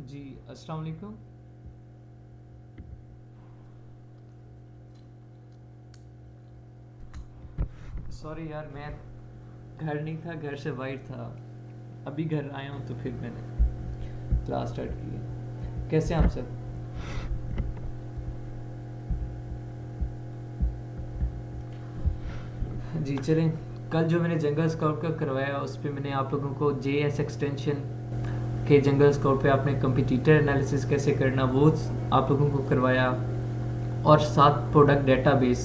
जी, अस्सलाम वालेकुम। सॉरी यार, मैं घर नहीं था, घर से बाहर था। अभी घर आया हूँ तो फिर मैंने क्लास स्टार्ट की है। कैसे हैं आप सब? जी चलें। कल जो मैंने जंगल स्काउट का करवाया उस पे मैंने आप लोगों को JS एक्सटेंशन के जंगल स्काउट पे आपने कंपटीटर एनालिसिस कैसे करना वो आप लोगों को करवाया, और साथ product database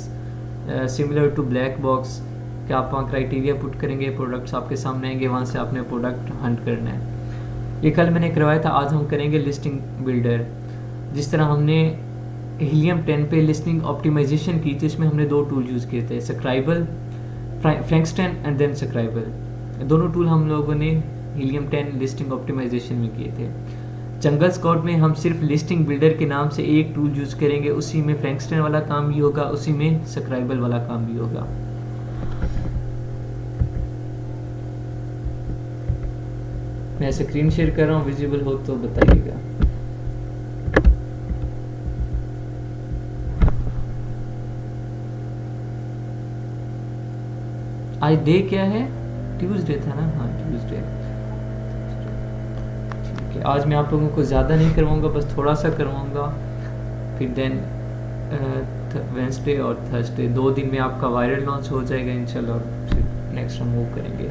similar to black box कि आप वहाँ क्राइटेरिया पुट करेंगे, प्रोडक्ट्स आपके सामने आएंगे, वहाँ से आपने प्रोडक्ट हंट करना है। ये कल मैंने करवाया था। आज हम करेंगे लिस्टिंग बिल्डर। जिस तरह हमने हीलियम 10 पे लिस्टिंग ऑप्टिमाइजेशन की थी, इसमें हमने दो टूल यूज़ किए थे, स्क्राइबल, फ्रैंकस्टन एंड देन स्क्राइबल। दोनों टूल हम लोगों ने हीलियम 10 लिस्टिंग ऑप्टिमाइजेशन में किए थे। जंगल स्काउट में हम सिर्फ लिस्टिंग बिल्डर के नाम से एक टूल यूज़ करेंगे, उसी में फ्रैंकस्टन वाला काम भी होगा, उसी में स्क्राइबल वाला काम भी होगा। मैं स्क्रीन शेयर कर रहा हूँ, विजिबल हो तो बताइएगा। आज डे क्या है? ट्यूसडे था ना? हाँ, ट्यूसडे। ठीक है, आज मैं आप लोगों को ज़्यादा नहीं करवाऊंगा, बस थोड़ा सा करवाऊंगा। फिर देन वेंसडे और थर्सडे 2 दिन में आपका वायरल लॉन्च हो जाएगा इंशाल्लाह, और फिर नेक्स्ट हम मूव करेंगे।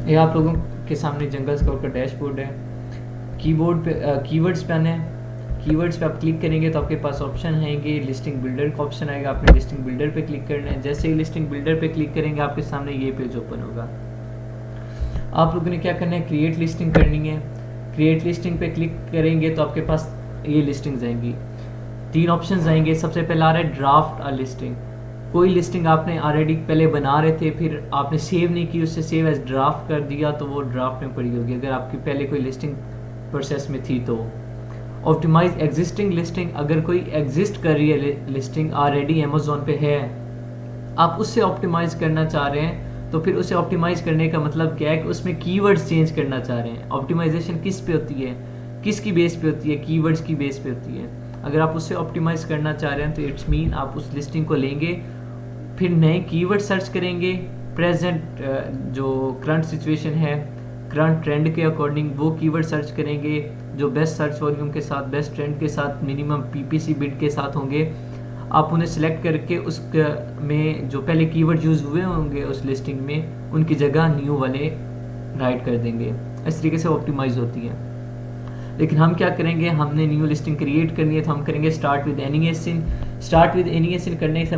ये आप लोगों के सामने जंगल स्काउट का डैशबोर्ड है। कीबोर्ड पे कीवर्ड्स पे आना है। कीवर्ड्स पे आप क्लिक करेंगे तो आपके पास ऑप्शन आएंगे, लिस्टिंग बिल्डर का ऑप्शन आएगा, आपने लिस्टिंग बिल्डर पे क्लिक करना है। जैसे ही लिस्टिंग बिल्डर पे क्लिक करेंगे आपके सामने ये पेज ओपन होगा। आप लोगों ने क्या करना है, क्रिएट लिस्टिंग करनी है। क्रिएट लिस्टिंग पे क्लिक करेंगे तो आपके पास ये लिस्टिंग्स आएंगी। 3 ऑप्शंस आएंगे। सबसे पहला आ रहा है ड्राफ्ट अ लिस्टिंग। कोई लिस्टिंग आपने ऑलरेडी पहले बना रहे थे, फिर आपने सेव नहीं की, उससे सेव एज ड्राफ्ट कर दिया तो वो ड्राफ्ट में पड़ी होगी, अगर आपकी पहले कोई लिस्टिंग प्रोसेस में थी तो। ऑप्टिमाइज एग्जिस्टिंग लिस्टिंग, अगर कोई एग्जिस्ट कर रही है लिस्टिंग ऑलरेडी अमेजोन पे है, आप उससे ऑप्टिमाइज करना चाह रहे हैं, तो फिर उसे ऑप्टिमाइज करने का मतलब क्या है कि उसमें कीवर्ड्स चेंज करना चाह रहे हैं। ऑप्टिमाइजेशन किस पे होती है, किसकी बेस पे होती है? कीवर्ड्स की बेस पे होती है। अगर आप उससे ऑप्टिमाइज करना चाह रहे हैं तो इट्स मीन आप उस लिस्टिंग को लेंगे, फिर नए कीवर्ड सर्च करेंगे, प्रेजेंट जो करंट सिचुएशन है, करंट ट्रेंड के अकॉर्डिंग वो कीवर्ड सर्च करेंगे जो बेस्ट सर्च वॉल्यूम के साथ, बेस्ट ट्रेंड के साथ, मिनिमम PPC बिड के साथ होंगे। आप उन्हें सेलेक्ट करके उस में जो पहले कीवर्ड यूज़ हुए होंगे उस लिस्टिंग में, उनकी जगह न्यू वाले राइट कर देंगे। इस तरीके से ऑप्टिमाइज होती है। लेकिन हम क्या करेंगे, हमने न्यू लिस्टिंग क्रिएट करनी है तो हम करेंगे स्टार्ट विद एनी एसिन। स्टार्ट विद एनी एसिन करने से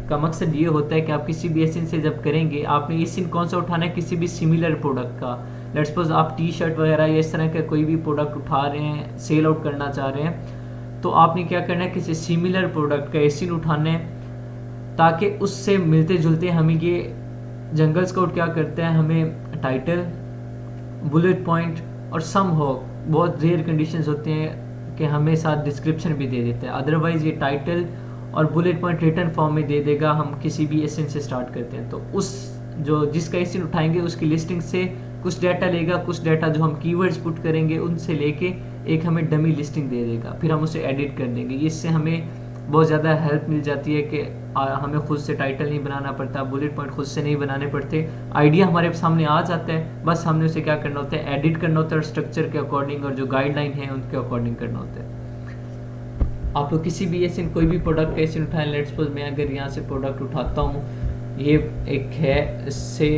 का मकसद ये होता है कि आप किसी भी एसिन से जब करेंगे, आपने एसिन कौन सा उठाना है, किसी भी सिमिलर प्रोडक्ट का। लेट्स सपोज आप T-शर्ट वगैरह या इस तरह का कोई भी प्रोडक्ट उठा रहे हैं, सेल आउट करना चाह रहे हैं, तो आपने क्या करना है, किसी सिमिलर प्रोडक्ट का एसिन उठाना है, ताकि उससे मिलते जुलते हमें ये जंगल स्काउट क्या करता है, हमें टाइटल, बुलेट पॉइंट और सम हो, बहुत रेयर कंडीशंस होते हैं कि हमें साथ डिस्क्रिप्शन भी दे देता है। अदरवाइज ये टाइटल और बुलेट पॉइंट रिटर्न फॉर्म में दे देगा। हम किसी भी एसिन से स्टार्ट करते हैं तो उस जो जिसका एसिन उठाएंगे उसकी लिस्टिंग से कुछ डाटा लेगा, कुछ डाटा जो हम कीवर्ड्स पुट करेंगे उनसे लेके एक हमें डमी लिस्टिंग दे देगा, फिर हम उसे एडिट कर देंगे। इससे हमें बहुत ज़्यादा हेल्प मिल जाती है कि हमें खुद से टाइटल नहीं बनाना पड़ता, बुलेट पॉइंट खुद से नहीं बनाने पड़ते, आइडिया हमारे सामने आ जाता है, बस हमने उसे क्या करना होता है, एडिट करना होता है, स्ट्रक्चर के अकॉर्डिंग और जो गाइडलाइन है उनके अकॉर्डिंग करना होता है। आप लोग किसी भी एसिन, कोई भी प्रोडक्ट एसिन उठाएं। लेट्स सपोज मैं अगर यहाँ से प्रोडक्ट उठाता हूँ, ये एक है, इससे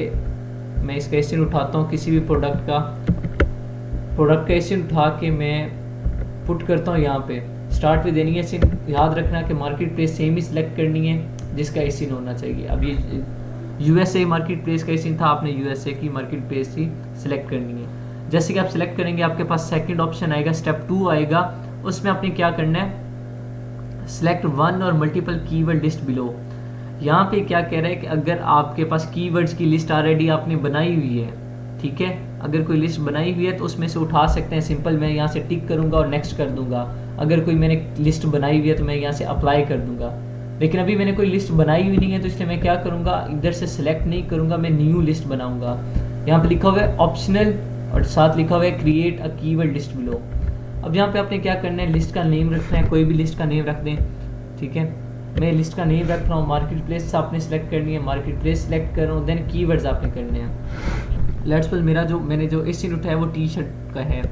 मैं इसका एसिन उठाता हूँ, किसी भी प्रोडक्ट का एसिन उठा के मैं पुट करता हूँ यहाँ पे स्टार्ट में देनी है सिन, याद रखना कि मार्केट प्लेस सेम ही सिलेक्ट करनी है जिसका एसिन होना चाहिए। अब ये यूएसए मार्केट प्लेस का एसिन था, आपने यूएसए की मार्केट प्लेस ही सिलेक्ट करनी है। जैसे कि आप सिलेक्ट करेंगे आपके पास सेकंड ऑप्शन आएगा, स्टेप 2 आएगा, उसमें आपने क्या करना है, सिलेक्ट वन और मल्टीपल कीवर्ड लिस्ट बिलो। यहाँ पे क्या कह रहा है कि अगर आपके पास कीवर्ड्स की लिस्ट ऑलरेडी आपने बनाई हुई है, ठीक है, अगर कोई लिस्ट बनाई हुई है तो उसमें से उठा सकते हैं। सिंपल मैं यहाँ से टिक करूँगा और नेक्स्ट कर दूंगा। अगर कोई मैंने लिस्ट बनाई हुई है तो मैं यहाँ से अप्लाई कर दूंगा, लेकिन अभी मैंने कोई लिस्ट बनाई हुई नहीं है तो इसलिए मैं क्या करूँगा, इधर से सिलेक्ट नहीं करूँगा, मैं न्यू लिस्ट बनाऊँगा। यहाँ पे लिखा हुआ है ऑप्शनल और साथ लिखा हुआ है create a keyword list below. अब यहाँ पे आपने क्या करना है, लिस्ट का नेम रखना है, कोई भी लिस्ट का नेम रख दें, ठीक है। मैं लिस्ट का नेम रख रहा हूँ, मार्केट प्लेस आपने सेलेक्ट करनी है, मार्केट प्लेस सेलेक्ट कर रहा हूँ, देन कीवर्ड्स आपने करने हैं। लेट्स सपोज मेरा जो मैंने जो एसिन उठाया वो टी शर्ट का है,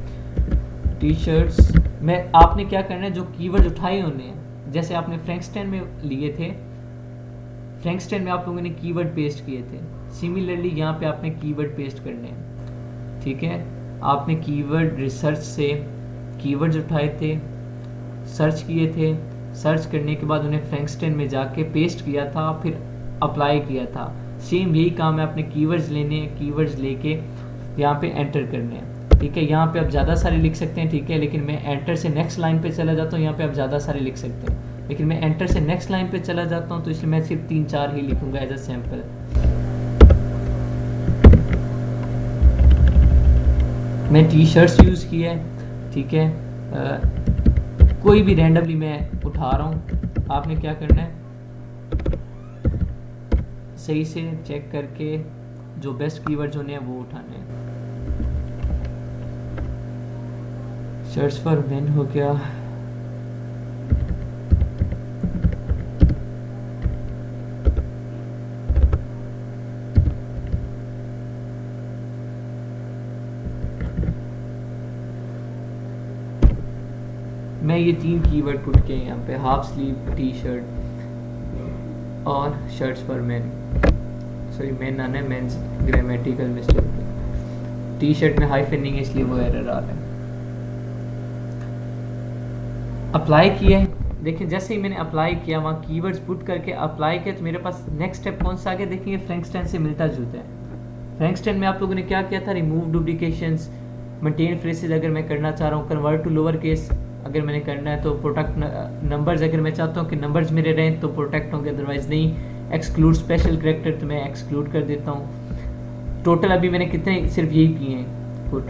टी शर्ट्स में आपने क्या करना है, जो कीवर्ड उठाए होने हैं, जैसे आपने फ्रैंकस्टाइन में लिए थे, फ्रैंकस्टाइन में आप लोगों ने कीवर्ड पेस्ट किए थे, सिमिलरली यहाँ पे आपने कीवर्ड पेस्ट करने हैं, ठीक है। आपने कीवर्ड रिसर्च से कीवर्ड्स उठाए थे, सर्च किए थे, सर्च करने के बाद उन्हें फ्रैंकस्टाइन में जाके पेस्ट किया था, फिर अप्लाई किया था। सेम यही काम है, आपने कीवर्ड्स लेने हैं, कीवर्ड्स लेके यहाँ पे एंटर करने हैं, ठीक है। यहाँ पे आप ज़्यादा सारे लिख सकते हैं, ठीक है, लेकिन मैं एंटर से नेक्स्ट लाइन पे चला जाता हूँ। यहाँ पे आप ज़्यादा सारे लिख सकते हैं, लेकिन मैं एंटर से नेक्स्ट लाइन पे चला जाता हूँ, तो इसलिए मैं सिर्फ 3-4 ही लिखूंगा एज अ सैम्पल। मैं टी शर्ट्स यूज़ किया है, ठीक है, कोई भी रैंडमली मैं उठा रहा हूँ। आपने क्या करना है, सही से चेक करके जो बेस्ट कीवर्ड्स होने हैं वो उठाने हैं। सर्च फॉर मेन हो गया, मैं ये 3 कीवर्ड पुट किए यहाँ पे, हाफ स्लीव टी शर्ट और shirts for men, sorry men आना है, men's grammatical mistake, T shirt में हाइफन नहीं है इसलिए वो एरर आ रहा है। अप्लाई किया है, देखिए जैसे ही मैंने अप्लाई किया, वहाँ कीवर्ड्स पुट करके अप्लाई किया, तो मेरे पास नेक्स्ट स्टेप कौन सा आ गया, देखेंगे फ्रैंकस्टाइन से मिलता जुलता है। फ्रैंकस्टाइन में आप लोगों ने क्या किया था, रिमूव डुप्लीकेशंस, मेंटेन फ्रेसेस अगर मैं करना चाह रहा हूँ, कन्वर्ट टू लोअर केस अगर मैंने करना है, तो प्रोटेक्ट नंबर्स, अगर मैं चाहता हूँ कि नंबर्स मेरे रहें तो प्रोटेक्ट होंगे, अदरवाइज नहीं। एक्सक्लूड स्पेशल कैरेक्टर तो मैं एक्सक्लूड कर देता हूँ। टोटल अभी मैंने कितने, सिर्फ यही किए हैं पुट।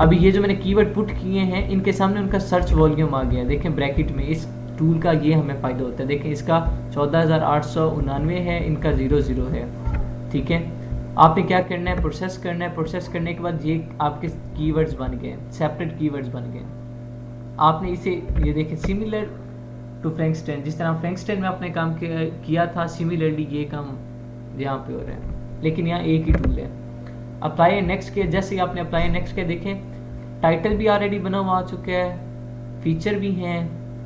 अभी ये जो मैंने कीवर्ड पुट किए हैं, इनके सामने उनका सर्च वॉल्यूम आ गया, देखें ब्रैकेट में। इस टूल का ये हमें फ़ायदा होता है, देखें इसका 14,899 है, इनका 00 है, ठीक है। आपने क्या करना है, प्रोसेस करना है, प्रोसेस करने के बाद ये आपके कीवर्ड्स बन गए, सेपरेट कीवर्ड्स बन गए। आपने इसे, ये देखें, सिमिलर टू फ्रैंकस्टाइन, जिस तरह फ्रैंकस्टाइन में आपने काम किया था, सिमिलरली ये काम यहाँ पे हो रहा है, लेकिन यहाँ एक ही टूल है। अप्लाई नेक्स्ट के, जैसे ही आपने अप्लाई नेक्स्ट के, देखें टाइटल भी ऑलरेडी बना हुआ आ चुका है, फीचर भी हैं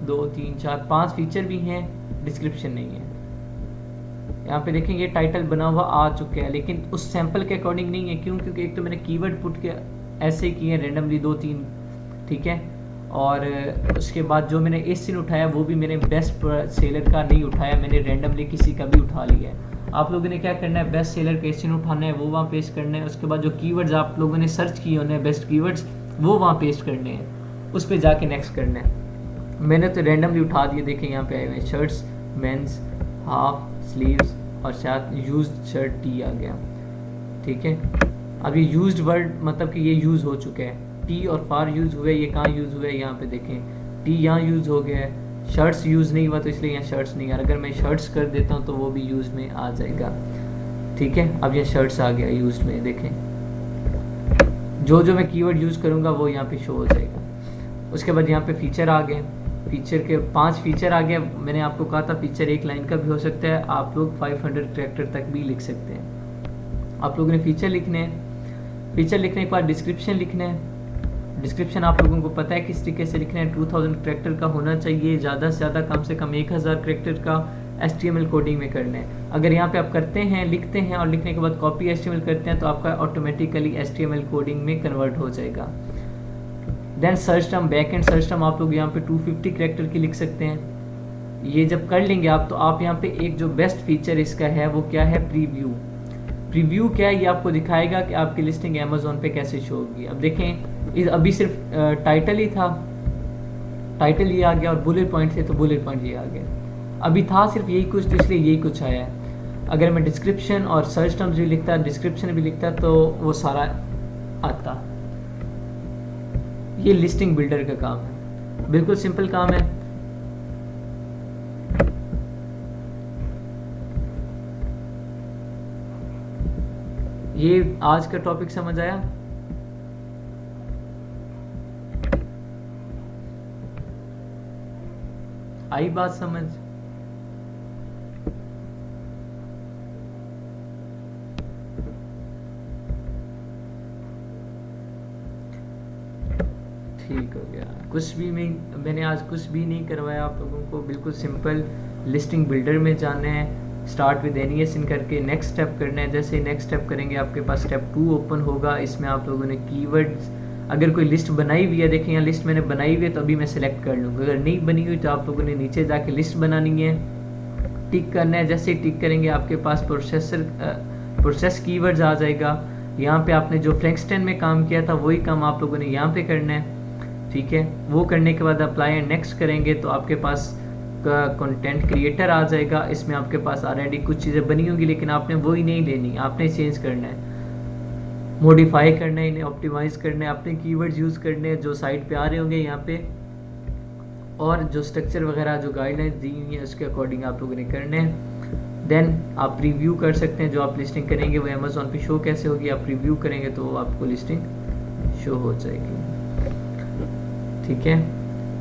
2 3 4 5 फीचर भी हैं, डिस्क्रिप्शन नहीं है। यहाँ पे देखें ये टाइटल बना हुआ आ चुका है, लेकिन उस सैंपल के अकॉर्डिंग नहीं है। क्यों? क्योंकि एक तो मैंने कीवर्ड पुट के ऐसे किए रैंडमली 2-3, ठीक है, और उसके बाद जो मैंने एसिन उठाया वो भी मैंने बेस्ट सेलर का नहीं उठाया, मैंने रैंडमली किसी का भी उठा लिया है। आप लोगों ने क्या करना है, बेस्ट सेलर का एसिन उठाना है, वो वहाँ पेस्ट करना है। उसके बाद जो कीवर्ड्स आप लोगों ने सर्च किए होने हैं, बेस्ट कीवर्ड्स, वो वहाँ पेस्ट करने हैं, उस पर जाके नेक्स्ट करना है। मैंने तो रैंडमली उठा दिए, देखें यहाँ पे आए हुए हैं शर्ट्स, मेंस, हाफ स्लीव्स और साथ यूज्ड शर्ट टी आ गया, ठीक है। अब ये यूज्ड वर्ड मतलब कि ये यूज़ हो चुका है, टी और फार यूज़ हुए, ये कहाँ यूज़ हुए, यहाँ पे देखें टी यहाँ यूज़ हो गया है, शर्ट्स यूज़ नहीं हुआ तो इसलिए यहाँ शर्ट्स नहीं आ रहा। अगर मैं शर्ट्स कर देता हूँ तो वो भी यूज़ में आ जाएगा, ठीक है। अब ये शर्ट्स आ गया यूज़ में, देखें जो जो मैं कीवर्ड यूज़ करूँगा वो यहाँ पे शो हो जाएगा। उसके बाद यहाँ पे फीचर आ गए, फीचर के 5 फीचर आ गया। मैंने आपको कहा था फीचर 1 लाइन का भी हो सकता है, आप लोग 500 कैरेक्टर तक भी लिख सकते हैं। आप लोगों ने फीचर लिखने हैं, फीचर लिखने के बाद डिस्क्रिप्शन लिखना है। डिस्क्रिप्शन आप लोगों को पता है किस तरीके से लिखना है, 2000 कैरेक्टर का होना चाहिए, ज़्यादा से ज़्यादा कम से कम 1000 कैरेक्टर का HTML कोडिंग में करना है। अगर यहाँ पे आप करते हैं, लिखते हैं और लिखने के बाद कॉपी HTML करते हैं तो आपका ऑटोमेटिकली HTML कोडिंग में कन्वर्ट हो जाएगा। Then search term, back end search term आप लोग यहाँ पे 250 कैरेक्टर की लिख सकते हैं। ये जब कर लेंगे आप, तो आप यहाँ पे एक जो बेस्ट फीचर इसका है वो क्या है, प्रीव्यू। प्रीव्यू क्या है, ये आपको दिखाएगा कि आपकी लिस्टिंग अमेजोन पे कैसे शो होगी। अब देखें, अभी सिर्फ टाइटल ही था, टाइटल ये आ गया, और बुलेट पॉइंट थे तो बुलेट पॉइंट ये आ गया। अभी था सिर्फ यही कुछ, तो इसलिए यही कुछ आया है। अगर मैं डिस्क्रिप्शन और सर्च टर्म्स भी लिखता, डिस्क्रिप्शन भी लिखता, तो वो सारा आता। ये लिस्टिंग बिल्डर का काम है, बिल्कुल सिंपल काम है। ये आज का टॉपिक समझ आया? आई बात समझ? ठीक हो गया। कुछ भी मैंने आज कुछ भी नहीं करवाया आप लोगों को, बिल्कुल सिंपल लिस्टिंग बिल्डर में जाना है, स्टार्ट विद एनिएसन करके नेक्स्ट स्टेप करना है। जैसे नेक्स्ट स्टेप करेंगे आपके पास स्टेप 2 ओपन होगा। इसमें आप लोगों ने कीवर्ड्स, अगर कोई लिस्ट बनाई हुई है, देखें यहाँ लिस्ट मैंने बनाई हुई है तो अभी मैं सिलेक्ट कर लूँगा। अगर नहीं बनी हुई तो आप लोगों ने नीचे जाके लिस्ट बनानी है, टिक करना है। जैसे ही टिक करेंगे आपके पास प्रोसेस कीवर्ड्स आ जाएगा। यहाँ पे आपने जो फ्रैंकस्टन में काम किया था वही काम आप लोगों ने यहाँ पे करना है, ठीक है। वो करने के बाद अप्लाई एंड नेक्स्ट करेंगे तो आपके पास कंटेंट क्रिएटर आ जाएगा। इसमें आपके पास ऑलरेडी कुछ चीज़ें बनी होंगी, लेकिन आपने वही नहीं लेनी, आपने चेंज करना है, मॉडिफाई करना है, इन्हें ऑप्टिमाइज करना है, अपने कीवर्ड्स यूज़ करने हैं जो साइट पे आ रहे होंगे यहाँ पे, और जो स्ट्रक्चर वगैरह जो गाइडलाइंस दी हुई हैं उसके अकॉर्डिंग आप लोगों ने करने हैं। देन आप रिव्यू कर सकते हैं, जो आप लिस्टिंग करेंगे वो अमेजोन पे शो कैसे होगी, आप रिव्यू करेंगे तो आपको लिस्टिंग शो हो जाएगी, ठीक है।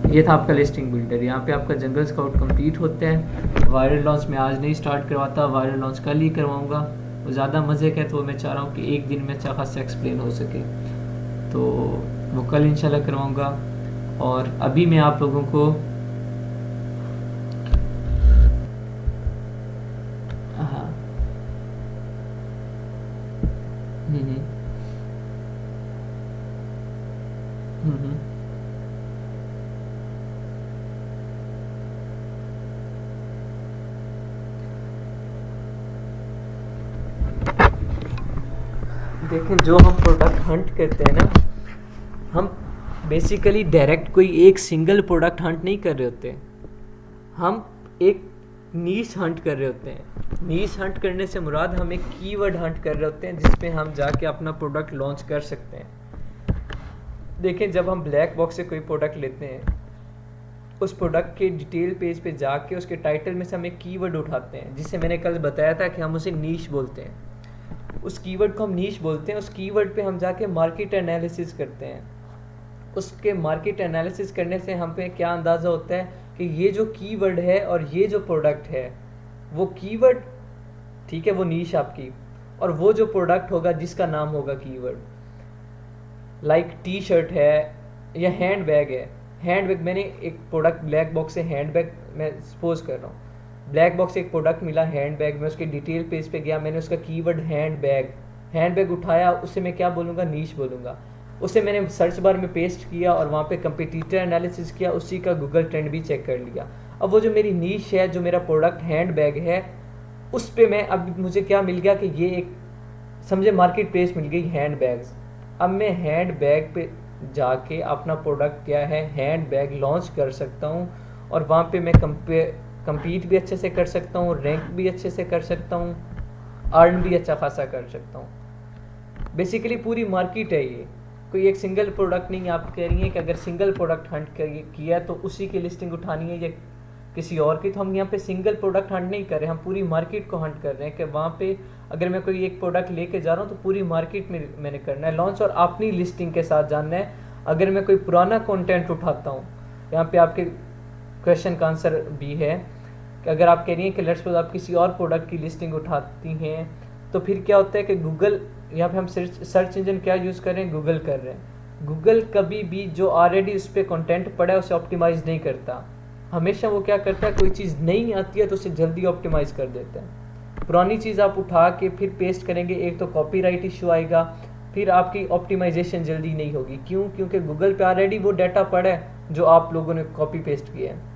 ये था आपका लिस्टिंग बिल्डर। यहाँ पे आपका जंगल स्काउट कंप्लीट होता है। वायरल लॉन्च में आज नहीं स्टार्ट करवाता, वायरल लॉन्च कल ही करवाऊँगा। वो ज़्यादा मज़े का है तो मैं चाह रहा हूँ कि एक दिन में अच्छा खासा एक्सप्लेन हो सके, तो वो कल इंशाल्लाह करवाऊँगा। और अभी मैं आप लोगों को हाँ हम्म हम्म देखें, जो हम प्रोडक्ट हंट करते हैं ना, हम बेसिकली डायरेक्ट कोई एक सिंगल प्रोडक्ट हंट नहीं कर रहे होते, हम एक नीश हंट कर रहे होते हैं। नीश हंट करने से मुराद हम एक कीवर्ड हंट कर रहे होते हैं जिसपे हम जाके अपना प्रोडक्ट लॉन्च कर सकते हैं। देखें, जब हम ब्लैक बॉक्स से कोई प्रोडक्ट लेते हैं, उस प्रोडक्ट के डिटेल पेज पे जाके उसके टाइटल में से हम एक कीवर्ड उठाते हैं, जिसे मैंने कल बताया था कि हम उसे नीश बोलते हैं। उस कीवर्ड को हम नीश बोलते हैं। उस कीवर्ड पे हम जाके मार्केट एनालिसिस करते हैं। उसके मार्केट एनालिसिस करने से हम पे क्या अंदाज़ा होता है कि ये जो कीवर्ड है और ये जो प्रोडक्ट है, वो कीवर्ड, ठीक है, वो नीश आपकी, और वो जो प्रोडक्ट होगा जिसका नाम होगा कीवर्ड, लाइक टी शर्ट है या हैंड बैग है। हैंड बैग, मैंने एक प्रोडक्ट ब्लैक बॉक्स से हैंड बैग, मैं सपोज कर रहा हूँ ब्लैक बॉक्स से एक प्रोडक्ट मिला हैंड बैग, मैं उसके डिटेल पेज पे गया, मैंने उसका कीवर्ड हैंड बैग उठाया, उससे मैं क्या बोलूँगा, नीश बोलूँगा। उसे मैंने सर्च बार में पेस्ट किया और वहाँ पे कंपटीटर एनालिसिस किया, उसी का गूगल ट्रेंड भी चेक कर लिया। अब वो जो मेरी नीश है, जो मेरा प्रोडक्ट हैंड बैग है, उस पर मैं, अब मुझे क्या मिल गया कि ये एक, समझे, मार्केट प्लेस मिल गई हैंड बैग्स। अब मैं हैंड बैग पे जाके अपना प्रोडक्ट क्या है, हैंड बैग लॉन्च कर सकता हूँ, और वहाँ पे मैं compete भी अच्छे से कर सकता हूँ, रैंक भी अच्छे से कर सकता हूँ, अर्न भी अच्छा खासा कर सकता हूँ। बेसिकली पूरी मार्केट है ये, कोई एक सिंगल प्रोडक्ट नहीं। आप कह रही हैं कि अगर सिंगल प्रोडक्ट हंट किया तो उसी की लिस्टिंग उठानी है या किसी और की, तो हम यहाँ पे सिंगल प्रोडक्ट हंट नहीं कर रहे, हम पूरी मार्केट को हंट कर रहे हैं कि वहाँ पे अगर मैं कोई एक प्रोडक्ट लेके जा रहा हूँ तो पूरी मार्केट में मैंने करना है लॉन्च, और अपनी लिस्टिंग के साथ जानना है। अगर मैं कोई पुराना कंटेंट उठाता हूँ, यहाँ पे आपके क्वेश्चन का आंसर भी है कि अगर आप कह रही हैं कि लेट्स सपोज आप किसी और प्रोडक्ट की लिस्टिंग उठाती हैं, तो फिर क्या होता है कि गूगल, यहाँ पे हम सर्च इंजन क्या यूज़ कर रहे हैं, गूगल कर रहे हैं। गूगल कभी भी जो ऑलरेडी उस पर कंटेंट पड़ा है उसे ऑप्टिमाइज़ नहीं करता। हमेशा वो क्या करता है, कोई चीज़ नई आती है तो उसे जल्दी ऑप्टिमाइज़ कर देता है। पुरानी चीज़ आप उठा के फिर पेस्ट करेंगे, एक तो कॉपीराइट इशू आएगा, फिर आपकी ऑप्टिमाइजेशन जल्दी नहीं होगी। क्यों? क्योंकि गूगल पे ऑलरेडी वो डाटा पड़ा है जो आप लोगों ने कॉपी पेस्ट किया है।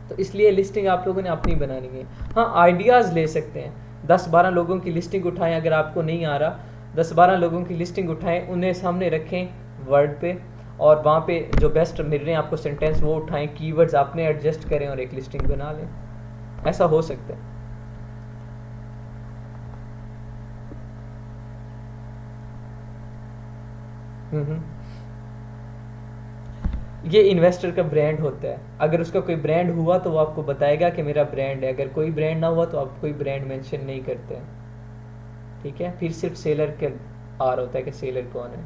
तो इसलिए लिस्टिंग आप लोगों ने अपनी बनानी है। हाँ, आइडियाज़ ले सकते हैं, 10-12 लोगों की लिस्टिंग उठाएं, अगर आपको नहीं आ रहा 10-12 लोगों की लिस्टिंग उठाएं, उन्हें सामने रखें वर्ड पे, और वहाँ पे जो बेस्ट मिल रहे हैं आपको सेंटेंस वो उठाएं, कीवर्ड्स आपने एडजस्ट करें और एक लिस्टिंग बना लें। ऐसा हो सकता है। ये इन्वेस्टर का ब्रांड होता है। अगर उसका कोई ब्रांड हुआ तो वो आपको बताएगा कि मेरा ब्रांड है, अगर कोई ब्रांड ना हुआ तो आप कोई ब्रांड मेंशन नहीं करते हैं। ठीक है, फिर सिर्फ सेलर के आ रहा होता है कि सेलर कौन है।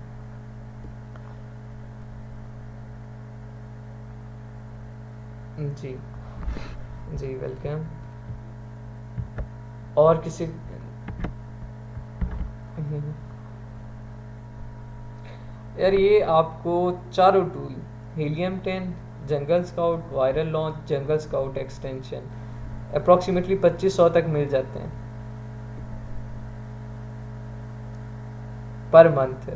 जी जी, वेलकम। और किसी यार ये आपको चारों टूल, हीलियम 10, जंगल स्काउट, वायरल लॉन्च, जंगल स्काउट एक्सटेंशन, अप्रॉक्सीमेटली 2500 तक मिल जाते हैं पर मंथ।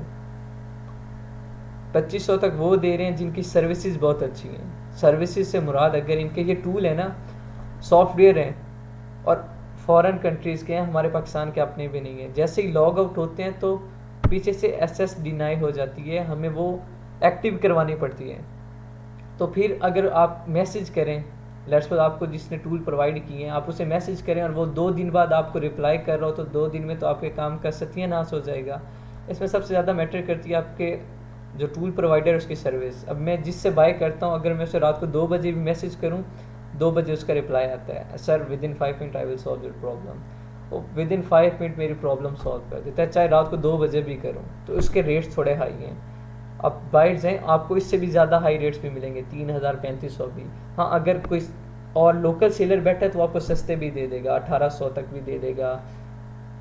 2500 तक वो दे रहे हैं जिनकी सर्विसेज बहुत अच्छी हैं। सर्विसेज से मुराद, अगर इनके ये टूल है ना, सॉफ्टवेयर हैं और फॉरेन कंट्रीज़ के हैं, हमारे पाकिस्तान के अपने भी नहीं है। जैसे ही लॉग आउट होते हैं तो पीछे से एसएस डिनाई हो जाती है, हमें वो एक्टिव करवानी पड़ती है। तो फिर अगर आप मैसेज करें, लेट्स सपोज आपको जिसने टूल प्रोवाइड किए हैं, आप उसे मैसेज करें और वो 2 दिन बाद आपको रिप्लाई कर रहा हो, तो 2 दिन में तो आपके काम का सत्यानाश हो जाएगा। इसमें सबसे ज़्यादा मैटर करती है आपके जो टूल प्रोवाइडर उसकी सर्विस। अब मैं जिससे बाय करता हूँ, अगर मैं उसे रात को 2 बजे भी मैसेज करूँ, 2 बजे उसका रिप्लाई आता है, sir with in 5 minute I will solve your problem. वो विद इन 5 मिनट मेरी प्रॉब्लम सॉल्व कर देता है, चाहे रात को 2 बजे भी करूँ। तो उसके रेट्स थोड़े हाई हैं। आप बाहर जाएँ, आपको इससे भी ज़्यादा हाई रेट्स भी मिलेंगे, 3000 3500 भी। हाँ, अगर कोई और लोकल सेलर बैठा है तो आपको सस्ते भी दे देगा, 1800 तक भी दे देगा।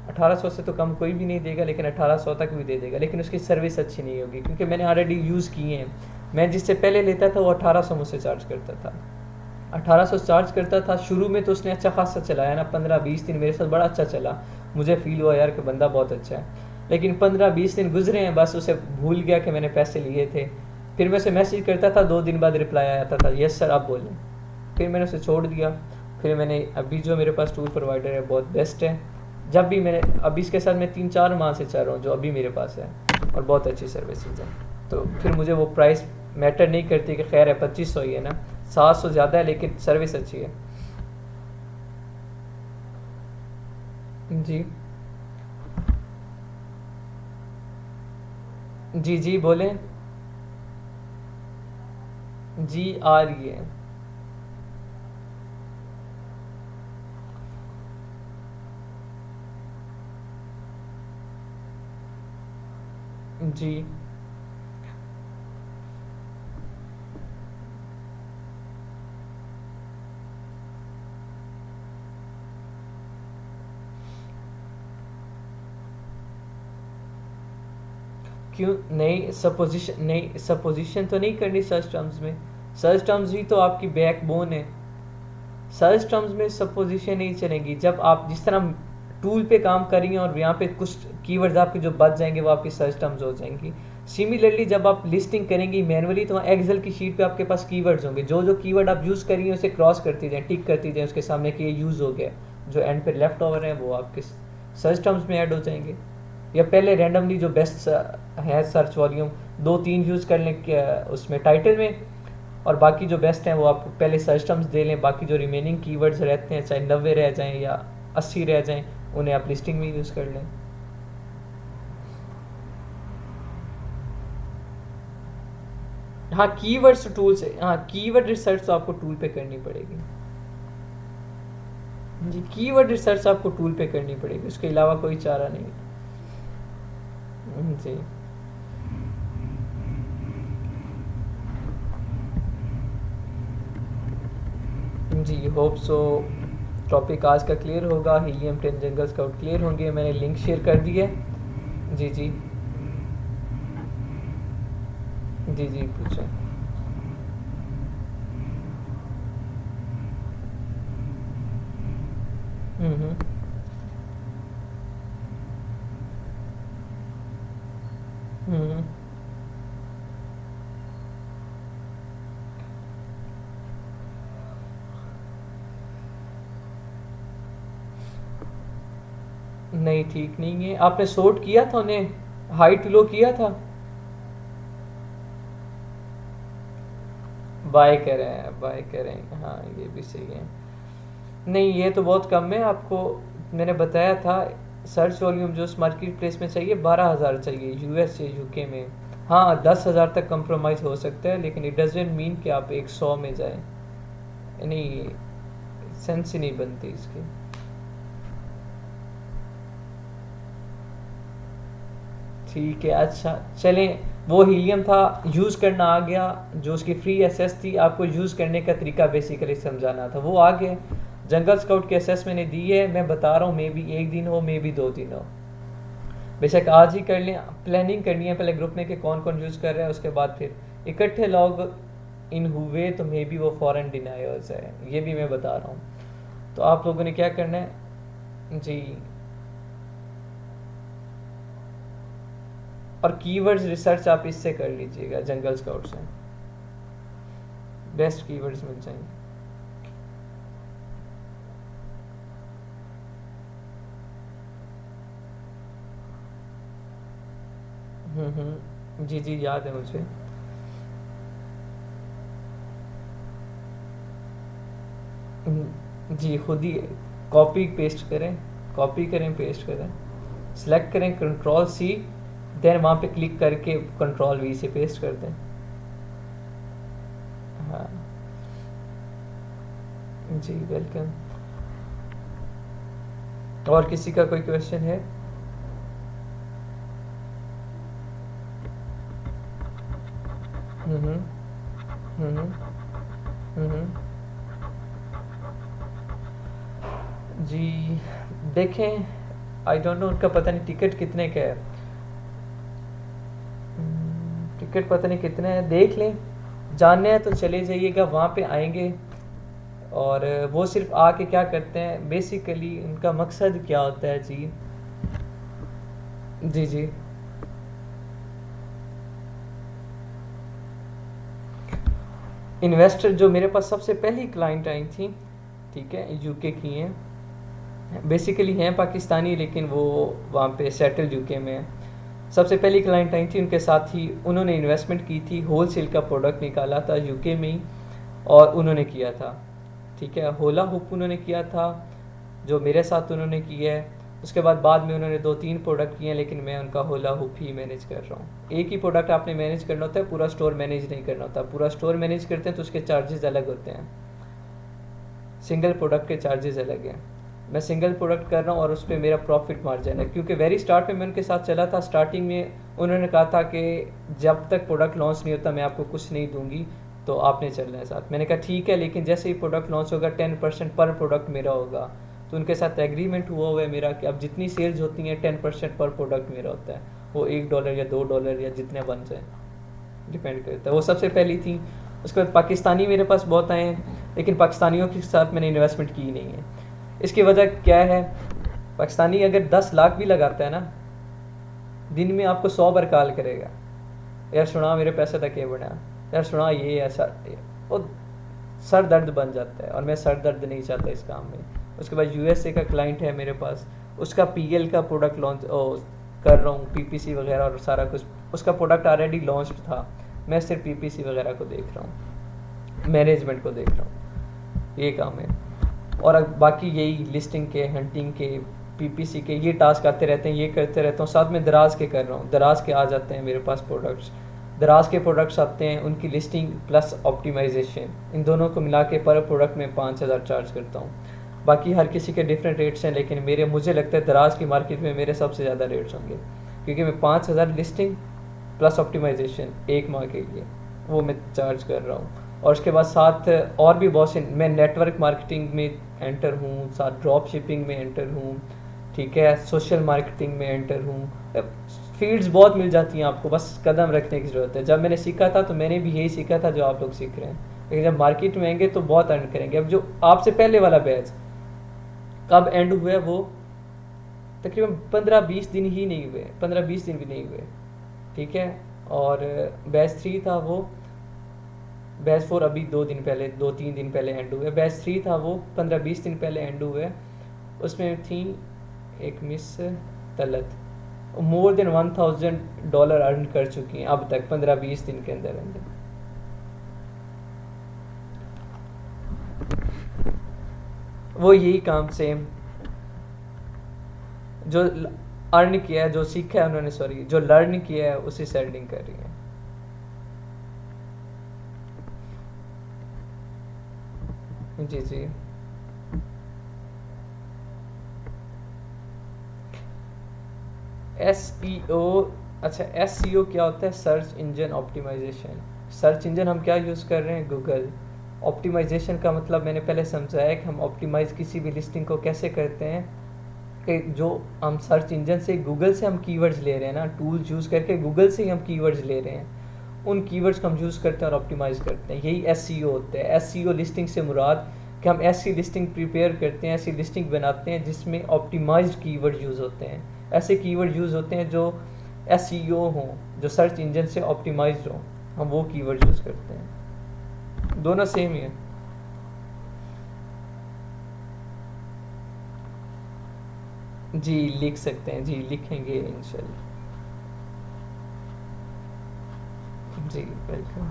1800 से तो कम कोई भी नहीं देगा, लेकिन 1800 तक भी दे देगा, लेकिन उसकी सर्विस अच्छी नहीं होगी। क्योंकि मैंने ऑलरेडी यूज़ किए हैं। मैं जिससे पहले लेता था वो 1800 मुझसे चार्ज करता था, 1800 चार्ज करता था। शुरू में तो उसने अच्छा खासा चलाया ना, 15-20 दिन मेरे साथ बड़ा अच्छा चला, मुझे फील हुआ यार कि बंदा बहुत अच्छा है। लेकिन 15-20 दिन गुजरे हैं, बस उसे भूल गया कि मैंने पैसे लिए थे। फिर मैं उसे मैसेज करता था, 2 दिन बाद रिप्लाई आता था, यस सर आप बोलें। फिर मैंने उसे छोड़ दिया। फिर मैंने अभी जो मेरे पास टूल प्रोवाइडर है बहुत बेस्ट है। जब भी मैंने अभी इसके साथ मैं 3-4 माह से चल रहा हूँ, जो अभी मेरे पास है, और बहुत अच्छी सर्विसेज है। तो फिर मुझे वो प्राइस मैटर नहीं करती कि खैर है 2500 ही है ना, 700 ज़्यादा है लेकिन सर्विस अच्छी है। जी जी जी बोलें। जी आ रही है। जी क्यों नहीं? सपोजिशन नहीं, सपोजिशन तो नहीं करनी सर्च टर्म्स में। सर्च टर्म्स ही तो आपकी बैकबोन है। सर्च टर्म्स में सपोजिशन नहीं चलेगी। जब आप जिस तरह टूल पे काम करेंगे और यहाँ पे कुछ कीवर्ड्स आपके जो बच जाएंगे वो आपकी सर्च टर्म्स हो जाएंगी। सिमिलरली जब आप लिस्टिंग करेंगी मैनुअली, तो वहाँ एक्सेल की शीट पे आपके पास कीवर्ड्स होंगे, जो जो कीवर्ड आप यूज़ करेंगे उसे क्रॉस करती जाएं, टिक करती जाएं उसके सामने कि ये यूज़ हो गया। जो एंड पे लेफ्ट ओवर है वो आपके सर्च टर्म्स में ऐड हो जाएंगे। या पहले रैंडमली जो बेस्ट है सर्च वॉल्यूम 2-3 यूज़ कर लें उसमें टाइटल में, और बाकी जो बेस्ट हैं वो आप पहले सर्च टर्म्स दे लें। बाकी जो रिमेनिंग कीवर्ड्स रहते हैं, चाहे 90 रह जाएं या 80 रह जाएं, उन्हें आप लिस्टिंग में यूज़ कर लें। हाँ, कीवर्ड्स टूल से, हाँ कीवर्ड रिसर्च तो आपको टूल पे करनी पड़ेगी। जी, कीवर्ड रिसर्च आपको टूल पे करनी पड़ेगी, उसके अलावा कोई चारा नहीं है। जी जी, होप सो टॉपिक आज का क्लियर होगा। हीलियम 10 जंगल स्काउट क्लियर होंगे, मैंने लिंक शेयर कर दी है। जी जी जी जी पूछें। हम्म। नहीं ठीक नहीं है, आपने सॉर्ट किया था उन्हें, हाइट लो किया था? बाय करें, बाय करें, हाँ ये भी सही है। नहीं ये तो बहुत कम है, आपको मैंने बताया था सर्च वॉल्यूम जो उस मार्केट प्लेस में चाहिए 12,000 चाहिए यूएस या यूके में। हाँ 10,000 तक कंप्रोमाइज़ हो सकता है, लेकिन इट डजेंट मीन कि आप एक 100 में जाएं, नहीं सेंस ही नहीं बनती इसकी। ठीक है अच्छा चलें, वो हीलियम था, यूज़ करना आ गया, जो उसकी फ्री एसेस थी आपको यूज़ करने का तरीका बेसिकली समझाना था, वो आ गया। जंगल स्काउट की एसेस मैंने दी है, मैं बता रहा हूँ मे बी एक दिन हो मे बी 2 दिन हो, बेशक आज ही कर लें। प्लानिंग करनी है पहले ग्रुप में कि कौन कौन यूज़ कर रहा है, उसके बाद फिर इकट्ठे लॉग इन हुए तो मे बी वो फ़ौरन डिनाई हो जाए, ये भी मैं बता रहा हूँ। तो आप लोगों ने क्या करना है जी, और कीवर्ड्स रिसर्च आप इससे कर लीजिएगा, जंगल स्काउट से बेस्ट कीवर्ड्स मिल जाएंगे। जी जी याद है मुझे। जी खुद ही कॉपी पेस्ट करें, कॉपी करें पेस्ट करें, सेलेक्ट करें कंट्रोल सी, देन वहाँ पे क्लिक करके कंट्रोल वी से पेस्ट कर दें। हाँ जी वेलकम। और किसी का कोई क्वेश्चन है? हम्म हम्म हम्म जी देखें, आई डोंट नो उनका पता नहीं टिकट कितने का है, टिकट पता नहीं कितने हैं, देख लें, जानने हैं तो चले जाइएगा, वहाँ पे आएंगे। और वो सिर्फ आके क्या करते हैं बेसिकली, उनका मकसद क्या होता है जी? जी जी इन्वेस्टर जो मेरे पास सबसे पहली क्लाइंट आई थी, ठीक है, यूके की हैं, बेसिकली हैं पाकिस्तानी लेकिन वो वहाँ पे सेटल यूके में है। सबसे पहली क्लाइंट आई थी, उनके साथ ही उन्होंने इन्वेस्टमेंट की थी, होल सेल का प्रोडक्ट निकाला था यूके में ही, और उन्होंने किया था, ठीक है, होला हुप उन्होंने किया था जो मेरे साथ उन्होंने किया है। उसके बाद में उन्होंने 2-3 प्रोडक्ट किए हैं, लेकिन मैं उनका होला हुप ही मैनेज कर रहा हूँ। एक ही प्रोडक्ट आपने मैनेज करना होता है, पूरा स्टोर मैनेज नहीं करना होता, पूरा स्टोर मैनेज करते हैं तो उसके चार्जेस अलग होते हैं, सिंगल प्रोडक्ट के चार्जेस अलग हैं। मैं सिंगल प्रोडक्ट कर रहा हूँ और उस पर मेरा प्रॉफिट मार्जिन है, क्योंकि वेरी स्टार्ट में मैं उनके साथ चला था, स्टार्टिंग में उन्होंने कहा था कि जब तक प्रोडक्ट लॉन्च नहीं होता मैं आपको कुछ नहीं दूंगी, तो आपने चलना है साथ। मैंने कहा ठीक है, लेकिन जैसे ही प्रोडक्ट लॉन्च होगा 10% पर प्रोडक्ट मेरा होगा। तो उनके साथ एग्रीमेंट हुआ है मेरा कि अब जितनी सेल्स होती हैं 10% पर प्रोडक्ट मेरा होता है, वो $1 या $2 या जितने बन जाए, डिपेंड करता है। वो सबसे पहली थी। उसके बाद पाकिस्तानी मेरे पास बहुत आए हैं, लेकिन पाकिस्तानियों के साथ मैंने इन्वेस्टमेंट की नहीं है। इसकी वजह क्या है, पाकिस्तानी अगर 10 लाख भी लगाता है ना, दिन में आपको 100 बार कॉल करेगा, यार सुना मेरे पैसे तक ये बना, यार सुना ये ऐसा, वो सर दर्द बन जाता है, और मैं सर दर्द नहीं चाहता इस काम में। उसके बाद यूएसए का क्लाइंट है मेरे पास, उसका पीएल का प्रोडक्ट लॉन्च कर रहा हूँ, पीपीसी वगैरह और सारा कुछ, उसका प्रोडक्ट ऑलरेडी लॉन्च था, मैं सिर्फ पीपीसी वगैरह को देख रहा हूँ, मैनेजमेंट को देख रहा हूँ, ये काम है। और अब बाकी यही लिस्टिंग के, हंटिंग के, पीपीसी के ये टास्क आते रहते हैं, ये करते रहता हूँ, साथ में दराज के कर रहा हूँ, दराज के आ जाते हैं मेरे पास प्रोडक्ट्स, दराज के प्रोडक्ट्स आते हैं, उनकी लिस्टिंग प्लस ऑप्टिमाइजेशन, इन दोनों को मिला के पर प्रोडक्ट में 5,000 चार्ज करता हूँ। बाकी हर किसी के डिफरेंट रेट्स हैं, लेकिन मुझे लगता है दराज की मार्केट में मेरे सबसे ज़्यादा रेट्स होंगे, क्योंकि मैं 5,000 लिस्टिंग प्लस ऑप्टिमाइजेशन एक माह के लिए वो मैं चार्ज कर रहा हूँ। और उसके बाद साथ और भी बहुत से, मैं नेटवर्क मार्केटिंग में एंटर हूँ, साथ ड्रॉप शिपिंग में एंटर हूँ, ठीक है, सोशल मार्केटिंग में एंटर हूँ। फील्ड्स बहुत मिल जाती हैं आपको, बस कदम रखने की ज़रूरत है। जब मैंने सीखा था तो मैंने भी यही सीखा था जो आप लोग सीख रहे हैं, लेकिन जब मार्केट में आएंगे तो बहुत अर्न करेंगे। अब जो आपसे पहले वाला बैच कब एंड हुआ है, वो तकरीबन 15-20 दिन ही नहीं हुए, 15-20 दिन भी नहीं हुए, ठीक है। और बैच 3 था वो, बैच 4 अभी 2 दिन पहले, 2-3 दिन पहले एंड हुए। बैच 3 था वो 15-20 दिन पहले एंड हुए। उसमें थी एक miss Talat more than $1000 earn कर चुकी हैं अब तक 15-20 दिन के अंदर अंदर। वो यही काम सेम जो अर्न किया है, जो सीखा है उन्होंने, सॉरी जो लर्न किया है उसी से अर्निंग कर रही है। जी जी SEO, अच्छा SEO क्या होता है? Search engine optimization. Search engine हम क्या यूज़ कर रहे हैं? गूगल। ऑप्टिमाइजेशन का मतलब मैंने पहले समझाया कि हम ऑप्टिमाइज़ किसी भी लिस्टिंग को कैसे करते हैं कि जो हम सर्च इंजन से, गूगल से हम कीवर्ड्स ले रहे हैं ना, टूल्स यूज़ करके गूगल से ही हम कीवर्ड्स ले रहे हैं, उन कीवर्ड्स को हम यूज़ करते हैं और ऑप्टिमाइज़ करते हैं। यही SEO होता है। SEO लिस्टिंग से मुराद कि हम ऐसी लिस्टिंग प्रिपेयर करते हैं, ऐसी लिस्टिंग बनाते हैं जिसमें ऑप्टिमाइज्ड कीवर्ड यूज़ होते हैं, ऐसे कीवर्ड यूज़ होते हैं जो SEO हों, जो सर्च इंजन से ऑप्टिमाइज्ड हों, हम वो कीवर्ड यूज़ करते हैं। दोनों सेम ही है। जी लिख सकते हैं, जी लिखेंगे इंशाल्लाह। जी वेलकम।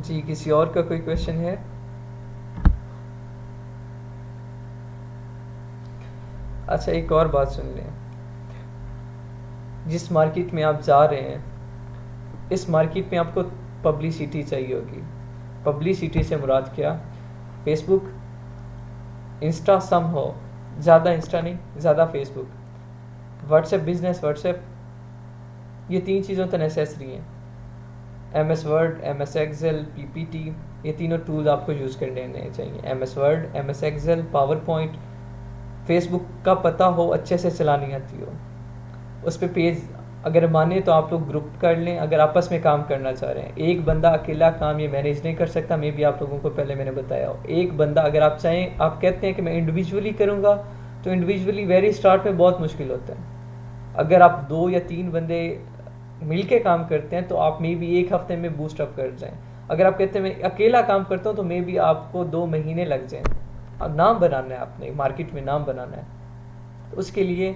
जी किसी और का कोई क्वेश्चन है? अच्छा एक और बात सुन लें, जिस मार्केट में आप जा रहे हैं इस मार्केट में आपको पब्लिसिटी चाहिए होगी। पब्लिसिटी से मुराद क्या? फेसबुक, इंस्टा सम हो, ज़्यादा इंस्टा नहीं, ज़्यादा फेसबुक, व्हाट्सएप बिजनेस व्हाट्सएप, ये 3 चीज़ों तो नेसेसरी हैं। MS word, MS excel, PPT, ये तीनों टूल आपको यूज़ करने चाहिए। MS word, MS excel, power point. Facebook का पता हो, अच्छे से चलानी आती हो, उस पर पेज अगर माने तो आप लोग ग्रुप कर लें अगर आपस में काम करना चाह रहे हैं। एक बंदा अकेला काम ये मैनेज नहीं कर सकता, मे भी आप लोगों को पहले मैंने बताया हो। एक बंदा अगर आप चाहें, आप कहते हैं कि मैं इंडिविजुअली करूँगा, तो इंडिविजुअली वेरी स्टार्ट में बहुत मुश्किल होता है। अगर आप 2 या 3 बंदे मिल के काम करते हैं तो आप मे भी 1 हफ्ते में बूस्ट अप कर जाएँ। अगर आप कहते हैं मैं अकेला काम करता हूँ तो मे भी आपको 2 महीने लग जाएँ। अब नाम बनाना है, आपने मार्केट में नाम बनाना है, तो उसके लिए